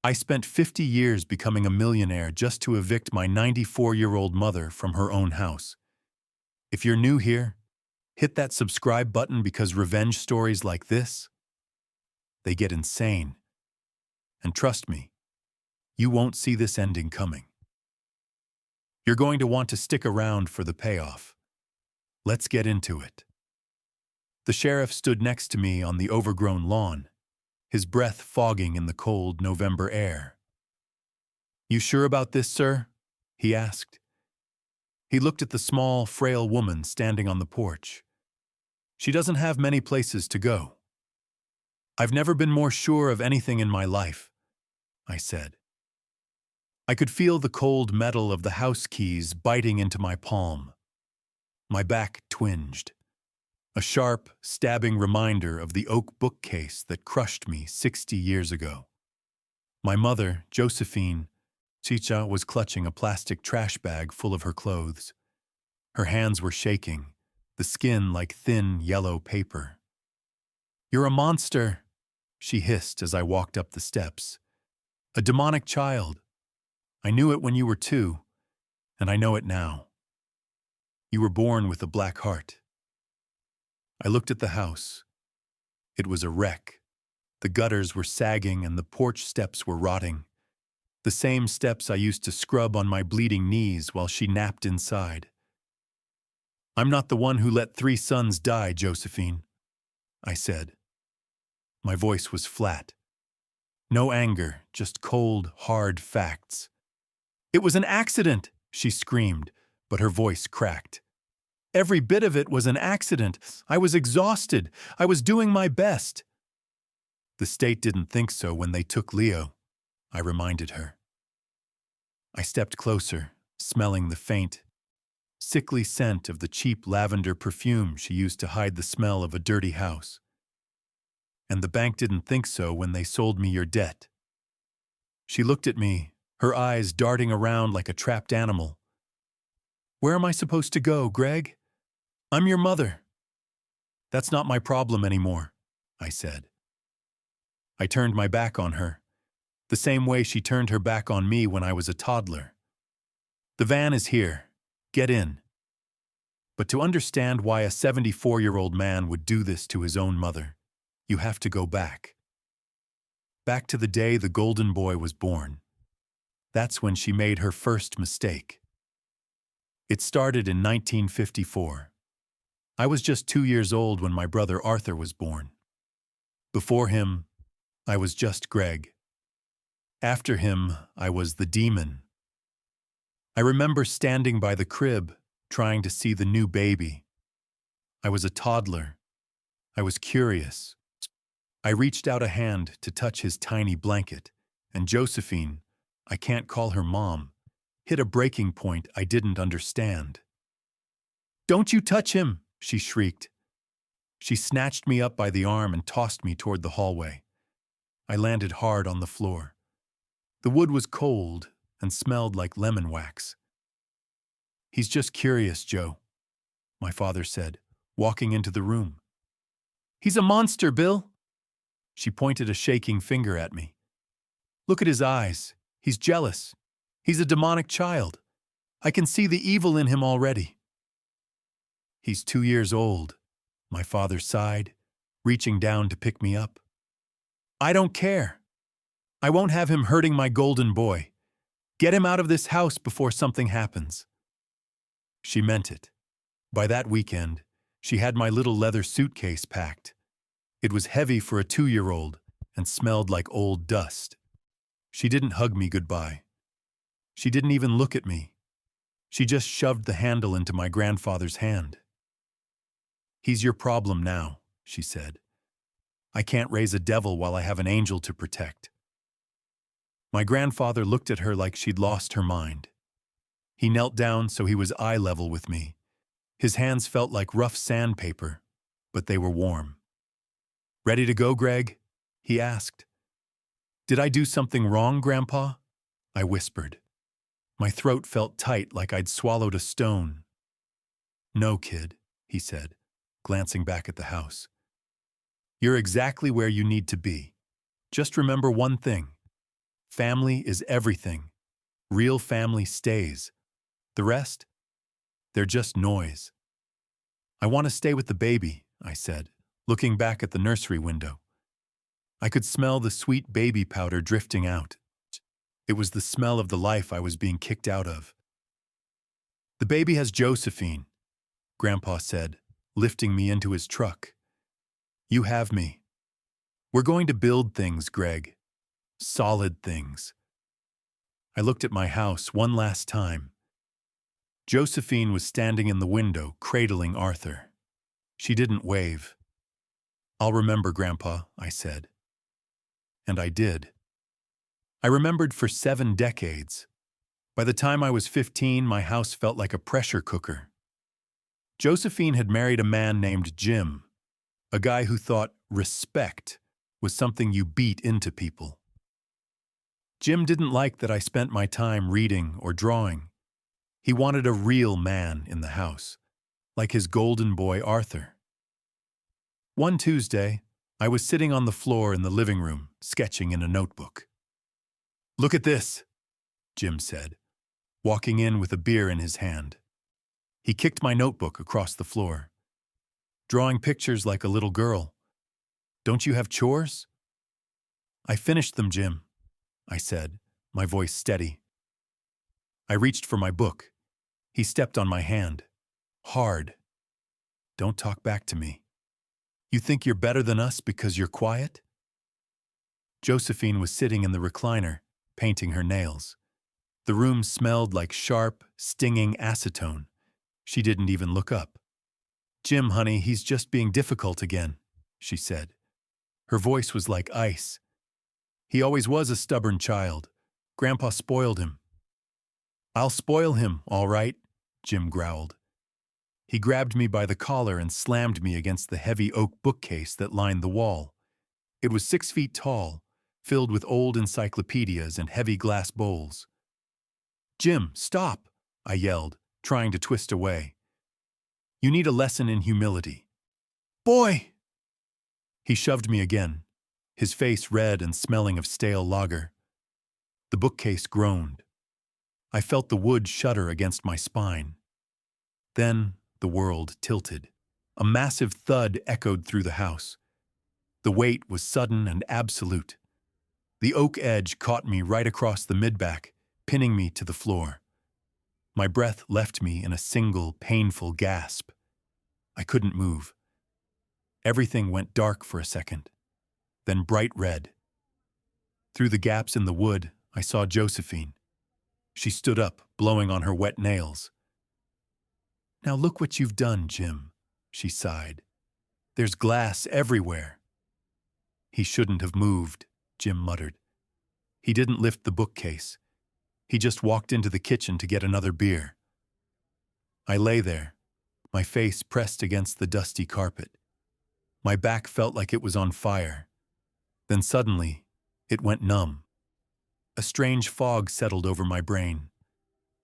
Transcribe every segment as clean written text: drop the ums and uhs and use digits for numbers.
I spent 50 years becoming a millionaire just to evict my 94-year-old mother from her own house. If you're new here, hit that subscribe button because revenge stories like this, they get insane. And trust me, you won't see this ending coming. You're going to want to stick around for the payoff. Let's get into it. The sheriff stood next to me on the overgrown lawn, his breath fogging in the cold November air. "You sure about this, sir?" he asked. He looked at the small, frail woman standing on the porch. "She doesn't have many places to go." "I've never been more sure of anything in my life," I said. I could feel the cold metal of the house keys biting into my palm. My back twinged. A sharp, stabbing reminder of the oak bookcase that crushed me 60 years ago. My mother, Josephine, Chicha, was clutching a plastic trash bag full of her clothes. Her hands were shaking, the skin like thin, yellow paper. "You're a monster," she hissed as I walked up the steps. "A demonic child. I knew it when you were 2, and I know it now. You were born with a black heart." I looked at the house. It was a wreck. The gutters were sagging and the porch steps were rotting. The same steps I used to scrub on my bleeding knees while she napped inside. "I'm not the one who let 3 sons die, Josephine," I said. My voice was flat. No anger, just cold, hard facts. "It was an accident," she screamed, but her voice cracked. "Every bit of it was an accident. I was exhausted. I was doing my best." "The state didn't think so when they took Leo," I reminded her. I stepped closer, smelling the faint, sickly scent of the cheap lavender perfume she used to hide the smell of a dirty house. "And the bank didn't think so when they sold me your debt." She looked at me, her eyes darting around like a trapped animal. "Where am I supposed to go, Greg? I'm your mother." "That's not my problem anymore," I said. I turned my back on her, the same way she turned her back on me when I was a toddler. "The van is here. Get in." But to understand why a 74-year-old man would do this to his own mother, you have to go back. Back to the day the golden boy was born. That's when she made her first mistake. It started in 1954. I was just 2 years old when my brother Arthur was born. Before him, I was just Greg. After him, I was the demon. I remember standing by the crib, trying to see the new baby. I was a toddler. I was curious. I reached out a hand to touch his tiny blanket, and Josephine, I can't call her mom, hit a breaking point I didn't understand. "Don't you touch him!" she shrieked. She snatched me up by the arm and tossed me toward the hallway. I landed hard on the floor. The wood was cold and smelled like lemon wax. "He's just curious, Joe," my father said, walking into the room. "He's a monster, Bill." She pointed a shaking finger at me. "Look at his eyes. He's jealous. He's a demonic child. I can see the evil in him already." "He's 2 years old," my father sighed, reaching down to pick me up. "I don't care. I won't have him hurting my golden boy. Get him out of this house before something happens." She meant it. By that weekend, she had my little leather suitcase packed. It was heavy for a 2-year-old and smelled like old dust. She didn't hug me goodbye. She didn't even look at me. She just shoved the handle into my grandfather's hand. "He's your problem now," she said. "I can't raise a devil while I have an angel to protect." My grandfather looked at her like she'd lost her mind. He knelt down so he was eye level with me. His hands felt like rough sandpaper, but they were warm. "Ready to go, Greg?" he asked. "Did I do something wrong, Grandpa?" I whispered. My throat felt tight like I'd swallowed a stone. "No, kid," he said, glancing back at the house. "You're exactly where you need to be. Just remember one thing. Family is everything. Real family stays. The rest? They're just noise. I want to stay with the baby, I said, looking back at the nursery window. I could smell the sweet baby powder drifting out. It was the smell of the life I was being kicked out of. The baby has Josephine, Grandpa said, lifting me into his truck. You have me. We're going to build things, Greg. Solid things. I looked at my house one last time. Josephine was standing in the window, cradling Arthur. She didn't wave. I'll remember, Grandpa, I said. And I did. I remembered for 7 decades. By the time I was 15, my house felt like a pressure cooker. Josephine had married a man named Jim, a guy who thought respect was something you beat into people. Jim didn't like that I spent my time reading or drawing. He wanted a real man in the house, like his golden boy Arthur. One Tuesday, I was sitting on the floor in the living room, sketching in a notebook. Look at this, Jim said, walking in with a beer in his hand. He kicked my notebook across the floor. Drawing pictures like a little girl. Don't you have chores? I finished them, Jim, I said, my voice steady. I reached for my book. He stepped on my hand. Hard. Don't talk back to me. You think you're better than us because you're quiet? Josephine was sitting in the recliner, painting her nails. The room smelled like sharp, stinging acetone. She didn't even look up. Jim, honey, he's just being difficult again, she said. Her voice was like ice. He always was a stubborn child. Grandpa spoiled him. I'll spoil him, all right, Jim growled. He grabbed me by the collar and slammed me against the heavy oak bookcase that lined the wall. It was 6 feet tall, filled with old encyclopedias and heavy glass bowls. Jim, stop, I yelled, trying to twist away. You need a lesson in humility. Boy! He shoved me again, his face red and smelling of stale lager. The bookcase groaned. I felt the wood shudder against my spine. Then the world tilted. A massive thud echoed through the house. The weight was sudden and absolute. The oak edge caught me right across the mid-back, pinning me to the floor. My breath left me in a single, painful gasp. I couldn't move. Everything went dark for a second, then bright red. Through the gaps in the wood, I saw Josephine. She stood up, blowing on her wet nails. Now look what you've done, Jim, she sighed. There's glass everywhere. He shouldn't have moved, Jim muttered. He didn't lift the bookcase. He just walked into the kitchen to get another beer. I lay there, my face pressed against the dusty carpet. My back felt like it was on fire. Then suddenly, it went numb. A strange fog settled over my brain.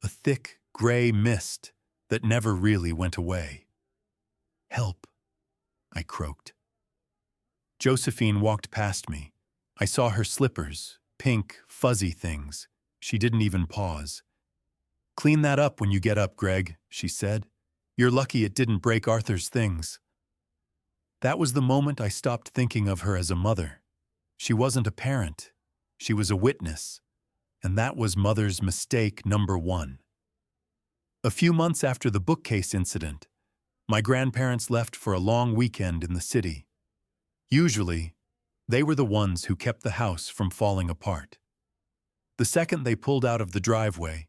A thick, gray mist that never really went away. Help, I croaked. Josephine walked past me. I saw her slippers, pink, fuzzy things. She didn't even pause. Clean that up when you get up, Greg, she said. You're lucky it didn't break Arthur's things. That was the moment I stopped thinking of her as a mother. She wasn't a parent. She was a witness. And that was mother's mistake number 1. A few months after the bookcase incident, my grandparents left for a long weekend in the city. Usually, they were the ones who kept the house from falling apart. The second they pulled out of the driveway,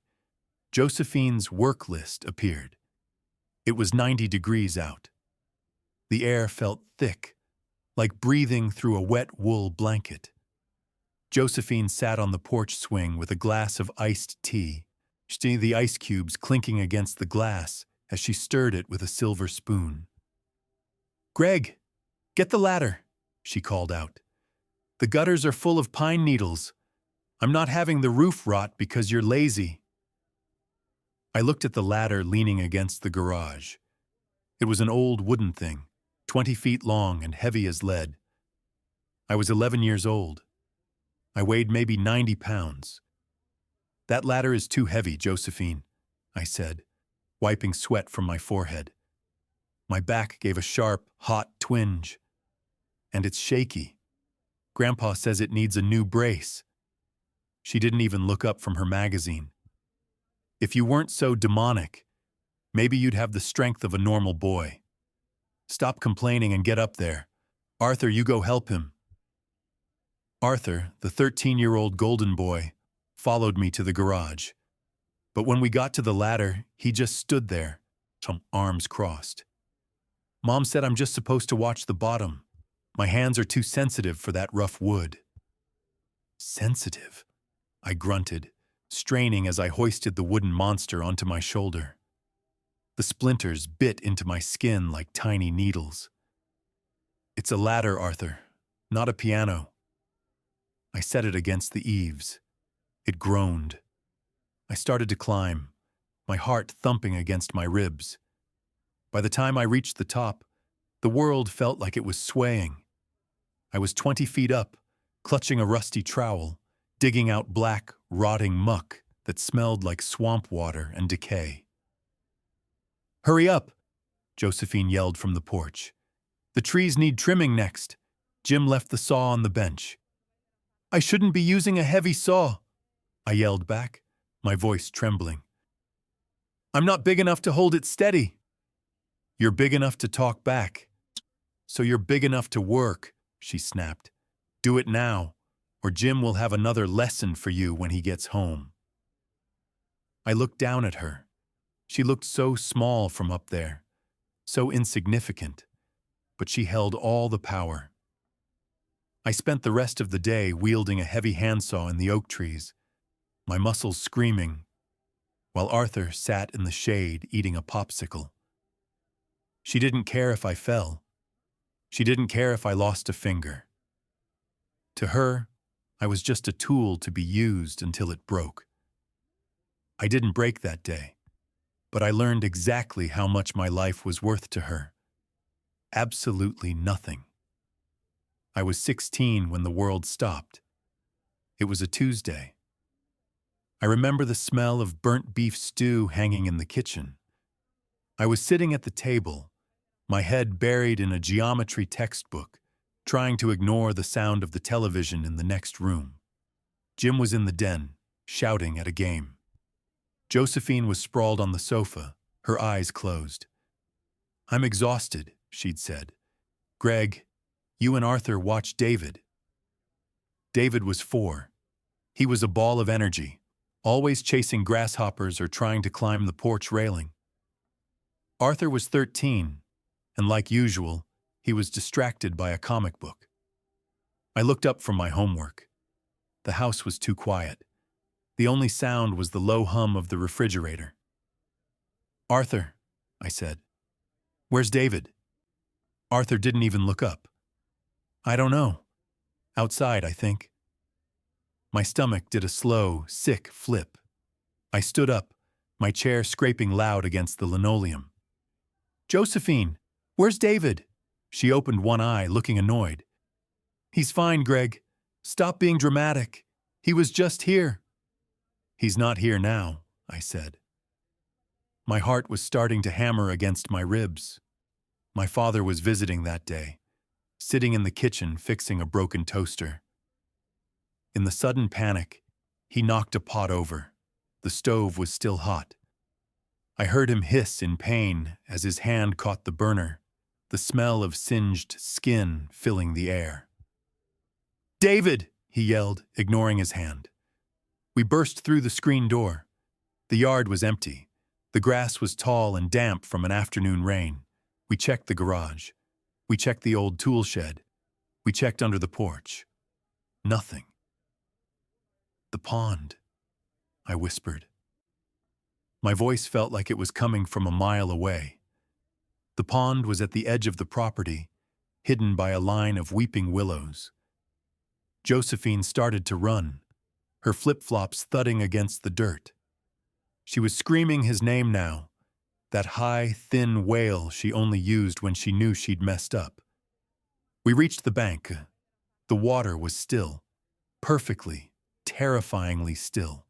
Josephine's work list appeared. It was 90 degrees out. The air felt thick, like breathing through a wet wool blanket. Josephine sat on the porch swing with a glass of iced tea, the ice cubes clinking against the glass as she stirred it with a silver spoon. Greg, get the ladder, she called out. The gutters are full of pine needles. I'm not having the roof rot because you're lazy. I looked at the ladder leaning against the garage. It was an old wooden thing, 20 feet long and heavy as lead. I was 11 years old. I weighed maybe 90 pounds. "That ladder is too heavy, Josephine," I said, wiping sweat from my forehead. My back gave a sharp, hot twinge. "And it's shaky. Grandpa says it needs a new brace." She didn't even look up from her magazine. "If you weren't so demonic, maybe you'd have the strength of a normal boy. Stop complaining and get up there. Arthur, you go help him." Arthur, the 13-year-old golden boy, followed me to the garage. But when we got to the ladder, he just stood there, arms crossed. "Mom said I'm just supposed to watch the bottom. My hands are too sensitive for that rough wood." "Sensitive?" I grunted, straining as I hoisted the wooden monster onto my shoulder. The splinters bit into my skin like tiny needles. "It's a ladder, Arthur, not a piano." I set it against the eaves. It groaned. I started to climb, my heart thumping against my ribs. By the time I reached the top, the world felt like it was swaying. I was 20 feet up, clutching a rusty trowel, digging out black, rotting muck that smelled like swamp water and decay. "Hurry up!" Josephine yelled from the porch. "The trees need trimming next." Jim left the saw on the bench. "I shouldn't be using a heavy saw," I yelled back, my voice trembling. "I'm not big enough to hold it steady." "You're big enough to talk back. So you're big enough to work," she snapped. "Do it now, or Jim will have another lesson for you when he gets home." I looked down at her. She looked so small from up there, so insignificant, but she held all the power. I spent the rest of the day wielding a heavy handsaw in the oak trees, my muscles screaming, while Arthur sat in the shade eating a popsicle. She didn't care if I fell. She didn't care if I lost a finger. To her, I was just a tool to be used until it broke. I didn't break that day, but I learned exactly how much my life was worth to her. Absolutely nothing. I was 16 when the world stopped. It was a Tuesday. I remember the smell of burnt beef stew hanging in the kitchen. I was sitting at the table, my head buried in a geometry textbook, trying to ignore the sound of the television in the next room. Jim was in the den, shouting at a game. Josephine was sprawled on the sofa, her eyes closed. "I'm exhausted," she'd said. "Greg, you and Arthur watch David." David was 4. He was a ball of energy, always chasing grasshoppers or trying to climb the porch railing. Arthur was 13, and like usual, he was distracted by a comic book. I looked up from my homework. The house was too quiet. The only sound was the low hum of the refrigerator. "Arthur," I said. "Where's David?" Arthur didn't even look up. "I don't know. Outside, I think." My stomach did a slow, sick flip. I stood up, my chair scraping loud against the linoleum. "Josephine, where's David?" She opened one eye, looking annoyed. "He's fine, Greg. Stop being dramatic. He was just here." "He's not here now," I said. My heart was starting to hammer against my ribs. My father was visiting that day, sitting in the kitchen fixing a broken toaster. In the sudden panic, he knocked a pot over. The stove was still hot. I heard him hiss in pain as his hand caught the burner, the smell of singed skin filling the air. "David!" he yelled, ignoring his hand. We burst through the screen door. The yard was empty. The grass was tall and damp from an afternoon rain. We checked the garage. We checked the old tool shed. We checked under the porch. Nothing. "The pond," I whispered. My voice felt like it was coming from a mile away. The pond was at the edge of the property, hidden by a line of weeping willows. Josephine started to run, her flip-flops thudding against the dirt. She was screaming his name now, that high, thin wail she only used when she knew she'd messed up. We reached the bank. The water was still, perfectly, terrifyingly still.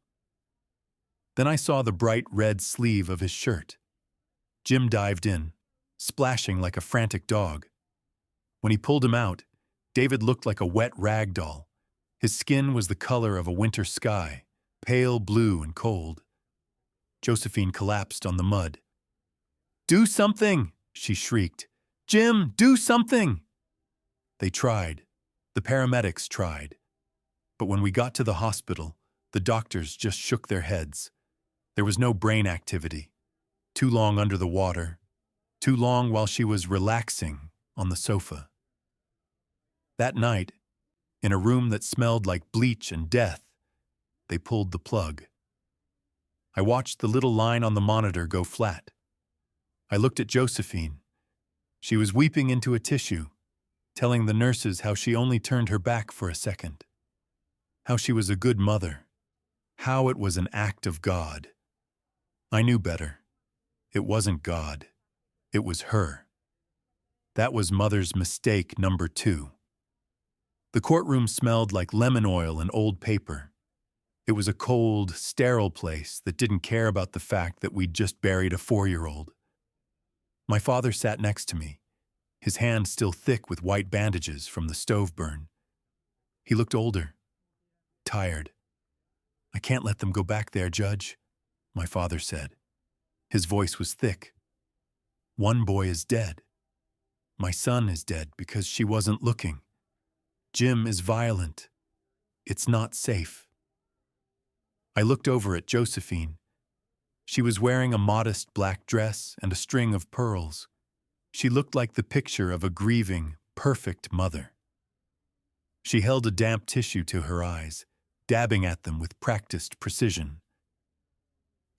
Then I saw the bright red sleeve of his shirt. Jim dived in, splashing like a frantic dog. When he pulled him out, David looked like a wet rag doll. His skin was the color of a winter sky, pale blue and cold. Josephine collapsed on the mud. "Do something!" she shrieked. "Jim, do something!" They tried. The paramedics tried. But when we got to the hospital, the doctors just shook their heads. There was no brain activity. Too long under the water. Too long while she was relaxing on the sofa. That night, in a room that smelled like bleach and death, they pulled the plug. I watched the little line on the monitor go flat. I looked at Josephine. She was weeping into a tissue, telling the nurses how she only turned her back for a second. How she was a good mother. How it was an act of God. I knew better. It wasn't God. It was her. That was Mother's mistake number 2. The courtroom smelled like lemon oil and old paper. It was a cold, sterile place that didn't care about the fact that we'd just buried a 4-year-old. My father sat next to me, his hand still thick with white bandages from the stove burn. He looked older, tired. "I can't let them go back there, Judge," my father said. His voice was thick. "One boy is dead. My son is dead because she wasn't looking. Jim is violent. It's not safe." I looked over at Josephine. She was wearing a modest black dress and a string of pearls. She looked like the picture of a grieving, perfect mother. She held a damp tissue to her eyes, dabbing at them with practiced precision.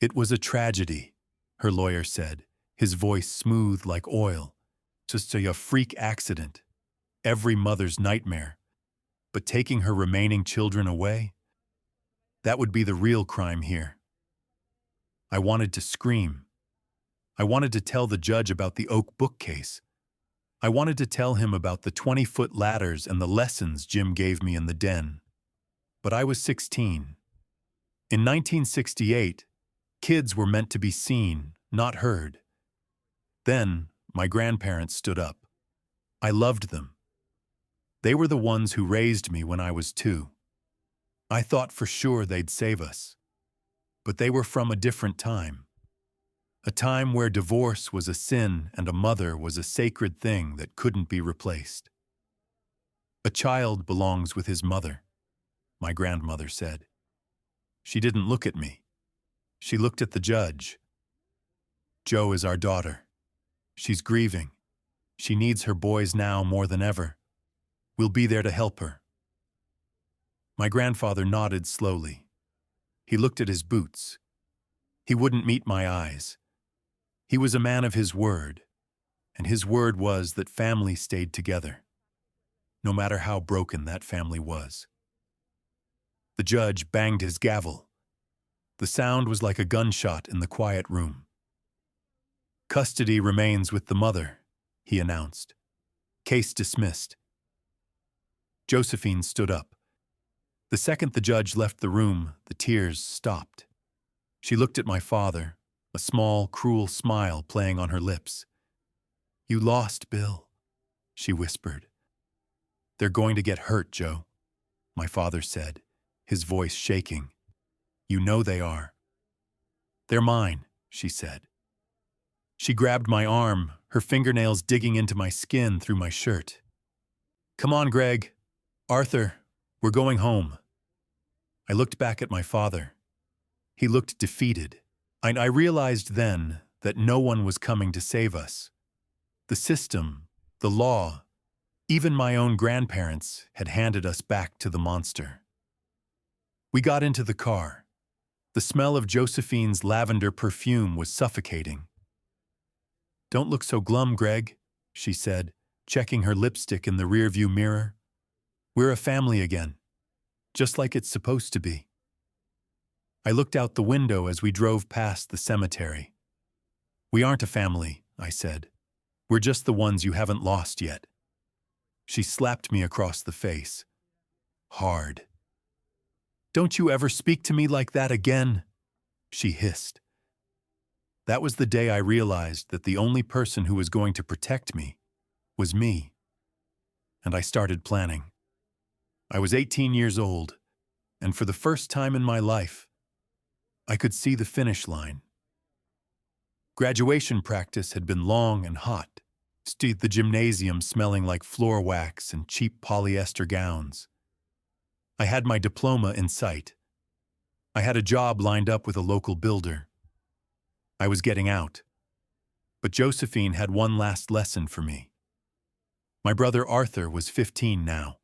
"It was a tragedy," her lawyer said, his voice smooth like oil. "Just a freak accident. Every mother's nightmare. But taking her remaining children away? That would be the real crime here." I wanted to scream. I wanted to tell the judge about the oak bookcase. I wanted to tell him about the 20-foot ladders and the lessons Jim gave me in the den. But I was 16. In 1968, kids were meant to be seen, not heard. Then, my grandparents stood up. I loved them. They were the ones who raised me when I was 2. I thought for sure they'd save us. But they were from a different time. A time where divorce was a sin and a mother was a sacred thing that couldn't be replaced. "A child belongs with his mother," my grandmother said. She didn't look at me. She looked at the judge. "Jo is our daughter. She's grieving. She needs her boys now more than ever. We'll be there to help her." My grandfather nodded slowly. He looked at his boots. He wouldn't meet my eyes. He was a man of his word, and his word was that family stayed together, no matter how broken that family was. The judge banged his gavel. The sound was like a gunshot in the quiet room. "Custody remains with the mother," he announced. "Case dismissed." Josephine stood up. The second the judge left the room, the tears stopped. She looked at my father, a small, cruel smile playing on her lips. "You lost, Bill," she whispered. "They're going to get hurt, Joe," my father said, his voice shaking. "You know they are." "They're mine," she said. She grabbed my arm, her fingernails digging into my skin through my shirt. "Come on, Greg. Arthur, we're going home." I looked back at my father. He looked defeated. I realized then that no one was coming to save us. The system, the law, even my own grandparents had handed us back to the monster. We got into the car. The smell of Josephine's lavender perfume was suffocating. "Don't look so glum, Greg," she said, checking her lipstick in the rearview mirror. "We're a family again, just like it's supposed to be." I looked out the window as we drove past the cemetery. "We aren't a family," I said. "We're just the ones you haven't lost yet." She slapped me across the face. Hard. Don't you ever speak to me like that again, she hissed. That was the day I realized that the only person who was going to protect me was me. And I started planning. I was 18 years old, and for the first time in my life, I could see the finish line. Graduation practice had been long and hot, the gymnasium smelling like floor wax and cheap polyester gowns. I had my diploma in sight. I had a job lined up with a local builder. I was getting out. But Josephine had one last lesson for me. My brother Arthur was 15 now.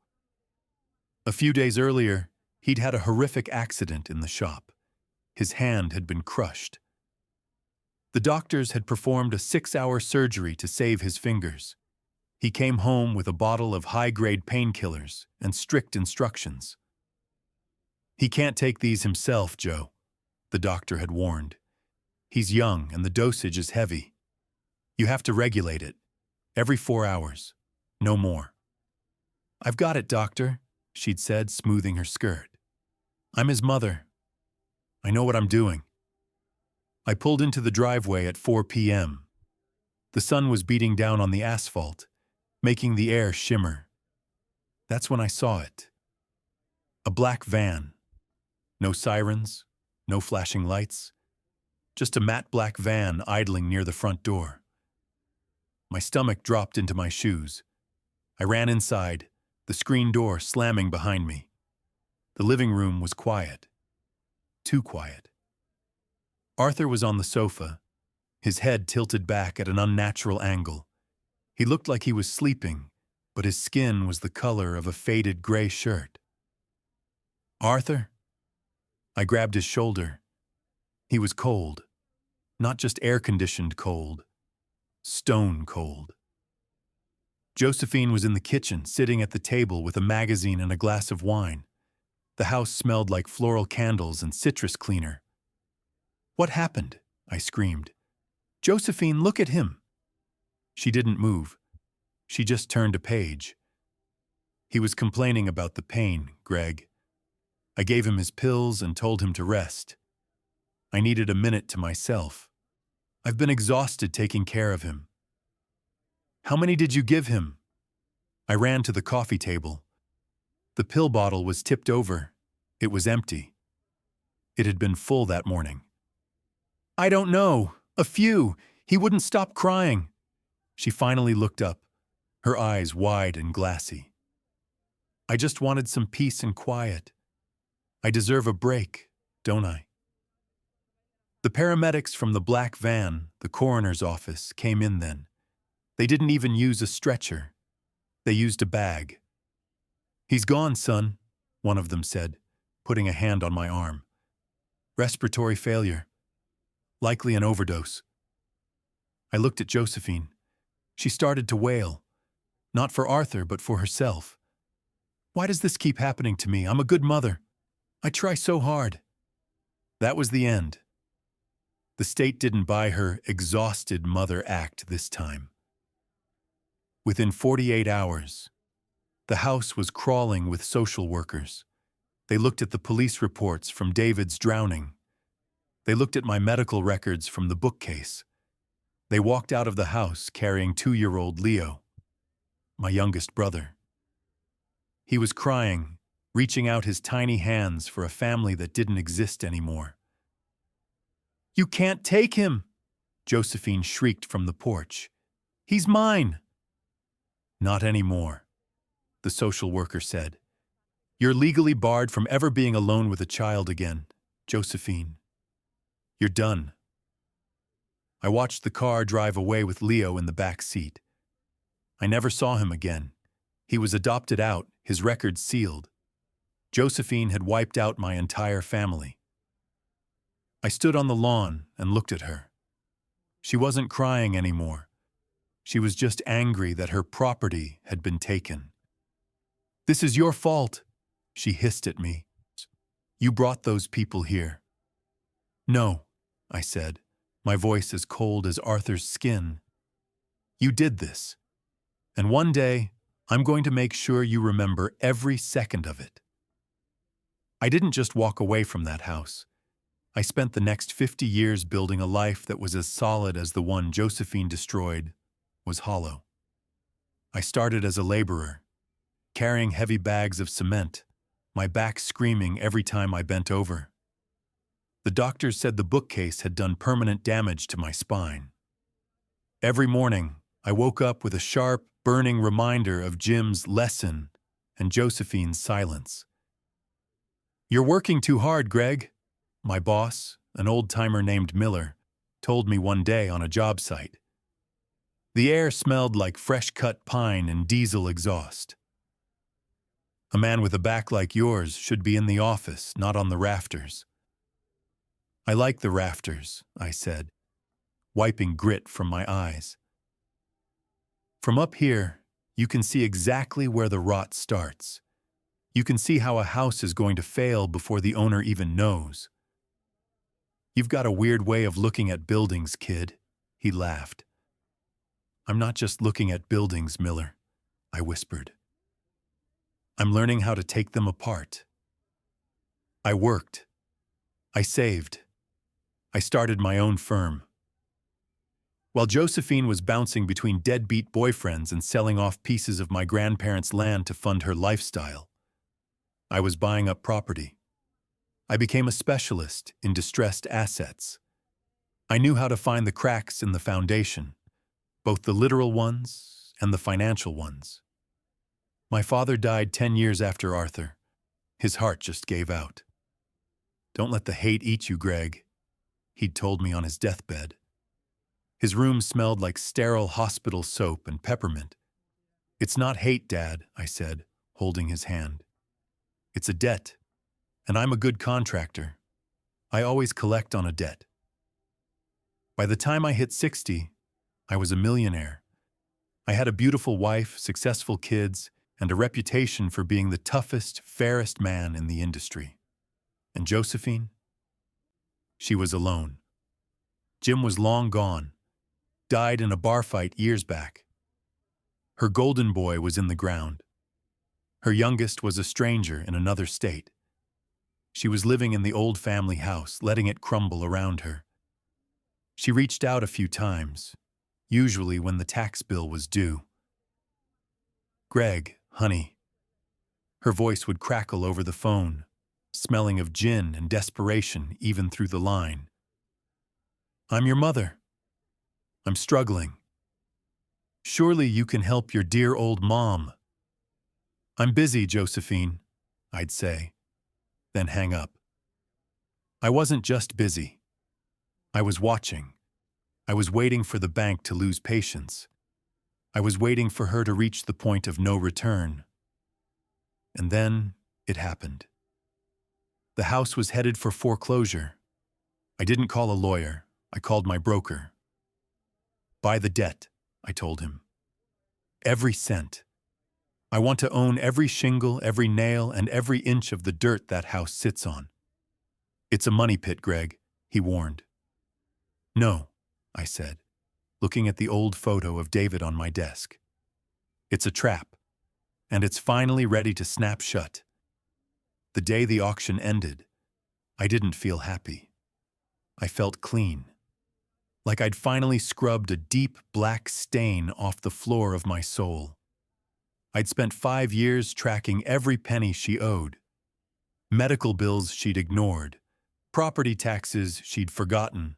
A few days earlier, he'd had a horrific accident in the shop. His hand had been crushed. The doctors had performed a 6-hour surgery to save his fingers. He came home with a bottle of high-grade painkillers and strict instructions. He can't take these himself, Joe, the doctor had warned. He's young and the dosage is heavy. You have to regulate it. Every 4 hours. No more. I've got it, doctor, she'd said, smoothing her skirt. I'm his mother. I know what I'm doing. I pulled into the driveway at 4 p.m. The sun was beating down on the asphalt, making the air shimmer. That's when I saw it. A black van. No sirens, no flashing lights. Just a matte black van idling near the front door. My stomach dropped into my shoes. I ran inside, the screen door slamming behind me. The living room was quiet. Too quiet. Arthur was on the sofa, his head tilted back at an unnatural angle. He looked like he was sleeping, but his skin was the color of a faded gray shirt. Arthur? I grabbed his shoulder. He was cold. Not just air-conditioned cold. Stone cold. Josephine was in the kitchen, sitting at the table with a magazine and a glass of wine. The house smelled like floral candles and citrus cleaner. What happened? I screamed. Josephine, look at him. She didn't move. She just turned a page. He was complaining about the pain, Greg. I gave him his pills and told him to rest. I needed a minute to myself. I've been exhausted taking care of him. How many did you give him? I ran to the coffee table. The pill bottle was tipped over. It was empty. It had been full that morning. I don't know. A few. He wouldn't stop crying. She finally looked up, her eyes wide and glassy. I just wanted some peace and quiet. I deserve a break, don't I? The paramedics from the black van, the coroner's office, came in then. They didn't even use a stretcher. They used a bag. He's gone, son, one of them said, putting a hand on my arm. Respiratory failure. Likely an overdose. I looked at Josephine. She started to wail. Not for Arthur, but for herself. Why does this keep happening to me? I'm a good mother. I try so hard. That was the end. The state didn't buy her exhausted mother act this time. Within 48 hours, the house was crawling with social workers. They looked at the police reports from David's drowning. They looked at my medical records from the bookcase. They walked out of the house carrying 2-year-old Leo, my youngest brother. He was crying, reaching out his tiny hands for a family that didn't exist anymore. You can't take him, Josephine shrieked from the porch. He's mine. Not anymore, the social worker said. You're legally barred from ever being alone with a child again, Josephine. You're done. I watched the car drive away with Leo in the back seat. I never saw him again. He was adopted out, his records sealed. Josephine had wiped out my entire family. I stood on the lawn and looked at her. She wasn't crying anymore. She was just angry that her property had been taken. This is your fault, she hissed at me. You brought those people here. No, I said, my voice as cold as Arthur's skin. You did this. And one day, I'm going to make sure you remember every second of it. I didn't just walk away from that house. I spent the next 50 years building a life that was as solid as the one Josephine destroyed was hollow. I started as a laborer, carrying heavy bags of cement, my back screaming every time I bent over. The doctors said the bookcase had done permanent damage to my spine. Every morning, I woke up with a sharp, burning reminder of Jim's lesson and Josephine's silence. "You're working too hard, Greg," my boss, an old-timer named Miller, told me one day on a job site. The air smelled like fresh-cut pine and diesel exhaust. "A man with a back like yours should be in the office, not on the rafters." "I like the rafters," I said, wiping grit from my eyes. "From up here, you can see exactly where the rot starts. You can see how a house is going to fail before the owner even knows." "You've got a weird way of looking at buildings, kid," he laughed. "I'm not just looking at buildings, Miller," I whispered. "I'm learning how to take them apart." I worked. I saved. I started my own firm. While Josephine was bouncing between deadbeat boyfriends and selling off pieces of my grandparents' land to fund her lifestyle, I was buying up property. I became a specialist in distressed assets. I knew how to find the cracks in the foundation, both the literal ones and the financial ones. My father died 10 years after Arthur. His heart just gave out. "Don't let the hate eat you, Greg," he'd told me on his deathbed. His room smelled like sterile hospital soap and peppermint. "It's not hate, Dad," I said, holding his hand. "It's a debt, and I'm a good contractor. I always collect on a debt." By the time I hit 60, I was a millionaire. I had a beautiful wife, successful kids, and a reputation for being the toughest, fairest man in the industry. And Josephine? She was alone. Jim was long gone, died in a bar fight years back. Her golden boy was in the ground. Her youngest was a stranger in another state. She was living in the old family house, letting it crumble around her. She reached out a few times, usually when the tax bill was due. "Greg, honey." Her voice would crackle over the phone, smelling of gin and desperation even through the line. "I'm your mother. I'm struggling. Surely you can help your dear old mom." "I'm busy, Josephine," I'd say, then hang up. I wasn't just busy. I was watching. I was waiting for the bank to lose patience. I was waiting for her to reach the point of no return. And then it happened. The house was headed for foreclosure. I didn't call a lawyer. I called my broker. "Buy the debt," I told him. "Every cent. I want to own every shingle, every nail, and every inch of the dirt that house sits on." "It's a money pit, Greg," he warned. "No," I said, looking at the old photo of David on my desk. "It's a trap, and it's finally ready to snap shut." The day the auction ended, I didn't feel happy. I felt clean, like I'd finally scrubbed a deep black stain off the floor of my soul. I'd spent 5 years tracking every penny she owed. Medical bills she'd ignored, property taxes she'd forgotten,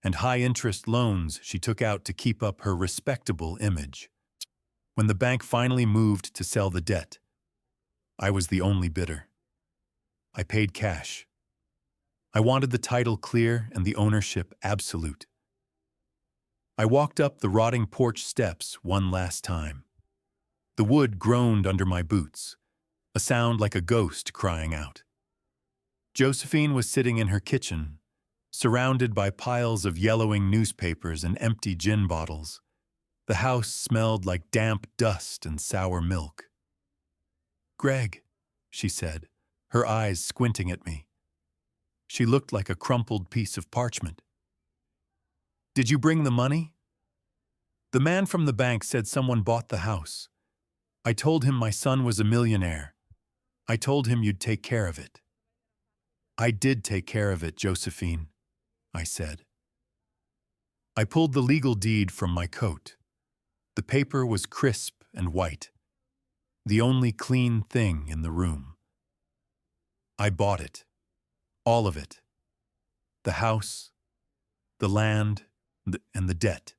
and high-interest loans she took out to keep up her respectable image. When the bank finally moved to sell the debt, I was the only bidder. I paid cash. I wanted the title clear and the ownership absolute. I walked up the rotting porch steps one last time. The wood groaned under my boots, a sound like a ghost crying out. Josephine was sitting in her kitchen, surrounded by piles of yellowing newspapers and empty gin bottles. The house smelled like damp dust and sour milk. "Greg," she said, her eyes squinting at me. She looked like a crumpled piece of parchment. "Did you bring the money?" "The man from the bank said someone bought the house. I told him my son was a millionaire. I told him you'd take care of it." I did take care of it, Josephine, I said. I pulled the legal deed from my coat. The paper was crisp and white, the only clean thing in the room. I bought it, all of it. The house, the land, and the debt.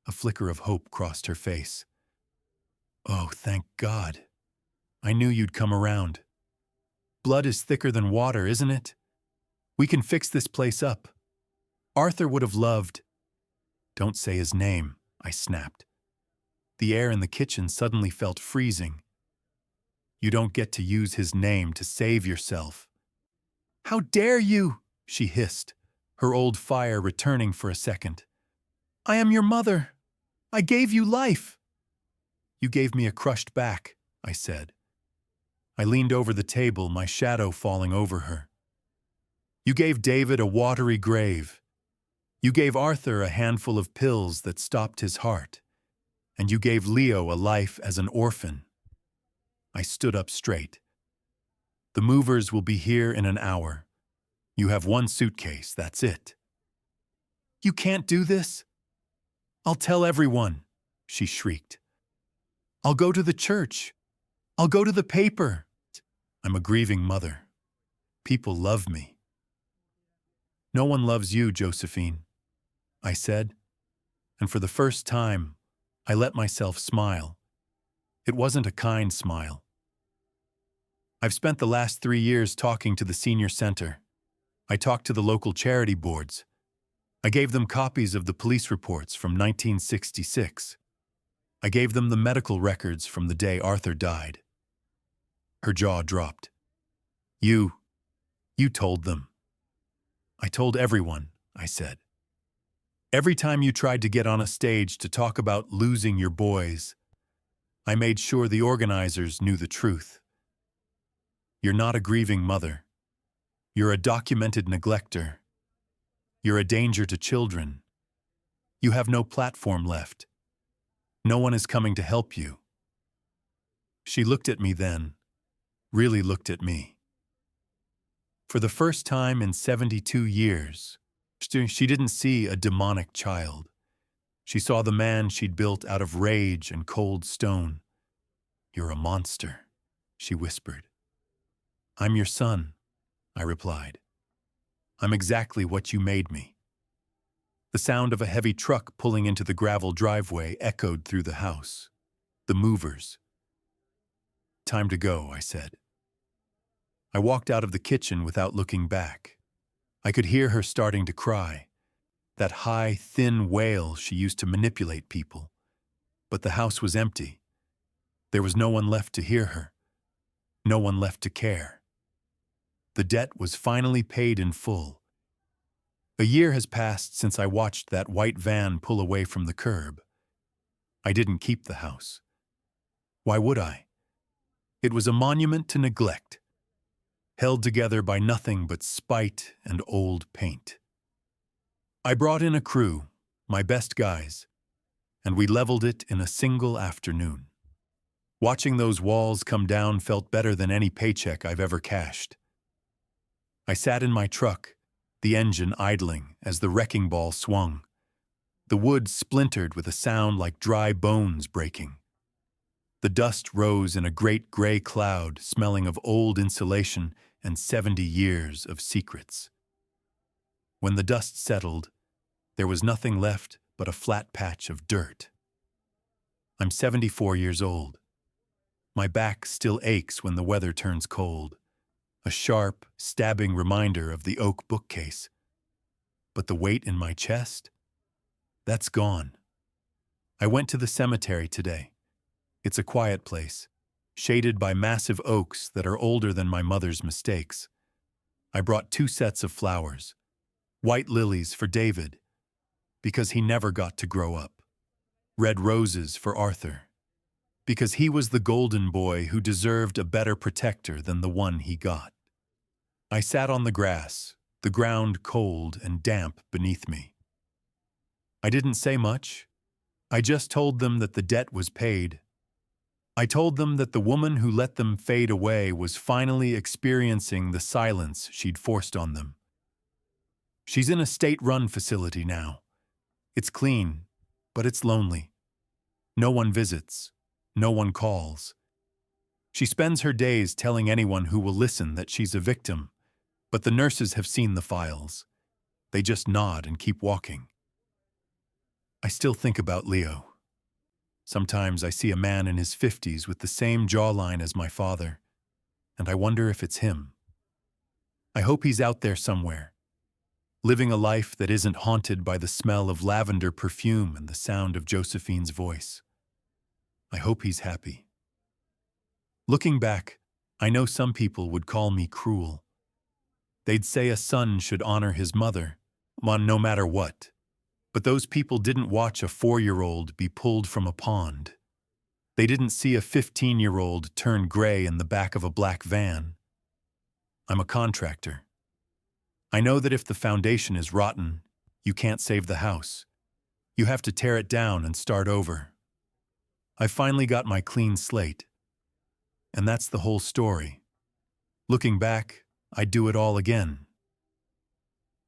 A flicker of hope crossed her face. Oh, thank God. I knew you'd come around. Blood is thicker than water, isn't it? We can fix this place up. Arthur would have loved. Don't say his name, I snapped. The air in the kitchen suddenly felt freezing. You don't get to use his name to save yourself. How dare you? She hissed, her old fire returning for a second. I am your mother. I gave you life. You gave me a crushed back, I said. I leaned over the table, my shadow falling over her. You gave David a watery grave. You gave Arthur a handful of pills that stopped his heart. And you gave Leo a life as an orphan. I stood up straight. The movers will be here in an hour. You have one suitcase, that's it. You can't do this. I'll tell everyone, she shrieked. I'll go to the church. I'll go to the paper. I'm a grieving mother. People love me. No one loves you, Josephine, I said, and for the first time, I let myself smile. It wasn't a kind smile. I've spent the last 3 years talking to the senior center. I talked to the local charity boards. I gave them copies of the police reports from 1966. I gave them the medical records from the day Arthur died. Her jaw dropped. You told them. I told everyone, I said. Every time you tried to get on a stage to talk about losing your boys, I made sure the organizers knew the truth. You're not a grieving mother. You're a documented neglector. You're a danger to children. You have no platform left. No one is coming to help you. She looked at me then, really looked at me. For the first time in 72 years, she didn't see a demonic child. She saw the man she'd built out of rage and cold stone. You're a monster, she whispered. I'm your son, I replied. I'm exactly what you made me. The sound of a heavy truck pulling into the gravel driveway echoed through the house. The movers. Time to go, I said. I walked out of the kitchen without looking back. I could hear her starting to cry, that high, thin wail she used to manipulate people. But the house was empty. There was no one left to hear her, no one left to care. The debt was finally paid in full. A year has passed since I watched that white van pull away from the curb. I didn't keep the house. Why would I? It was a monument to neglect, held together by nothing but spite and old paint. I brought in a crew, my best guys, and we leveled it in a single afternoon. Watching those walls come down felt better than any paycheck I've ever cashed. I sat in my truck, the engine idling as the wrecking ball swung. The wood splintered with a sound like dry bones breaking. The dust rose in a great gray cloud smelling of old insulation and 70 years of secrets. When the dust settled, there was nothing left but a flat patch of dirt. I'm 74 years old. My back still aches when the weather turns cold, a sharp, stabbing reminder of the oak bookcase. But the weight in my chest? That's gone. I went to the cemetery today. It's a quiet place, shaded by massive oaks that are older than my mother's mistakes. I brought 2 sets of flowers, white lilies for David, because he never got to grow up, red roses for Arthur, because he was the golden boy who deserved a better protector than the one he got. I sat on the grass, the ground cold and damp beneath me. I didn't say much. I just told them that the debt was paid. I told them that the woman who let them fade away was finally experiencing the silence she'd forced on them. She's in a state-run facility now. It's clean, but it's lonely. No one visits. No one calls. She spends her days telling anyone who will listen that she's a victim, but the nurses have seen the files. They just nod and keep walking. I still think about Leo. Sometimes I see a man in his 50s with the same jawline as my father, and I wonder if it's him. I hope he's out there somewhere, living a life that isn't haunted by the smell of lavender perfume and the sound of Josephine's voice. I hope he's happy. Looking back, I know some people would call me cruel. They'd say a son should honor his mother, no matter what. But those people didn't watch a 4-year-old be pulled from a pond. They didn't see a 15-year-old turn gray in the back of a black van. I'm a contractor. I know that if the foundation is rotten, you can't save the house. You have to tear it down and start over. I finally got my clean slate. And that's the whole story. Looking back, I'd do it all again.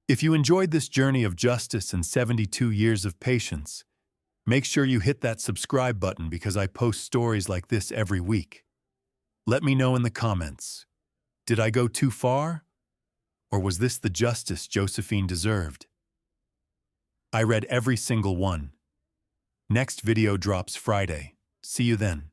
If you enjoyed this journey of justice and 72 years of patience, make sure you hit that subscribe button because I post stories like this every week. Let me know in the comments. Did I go too far? Or was this the justice Josephine deserved? I read every single one. Next video drops Friday. See you then.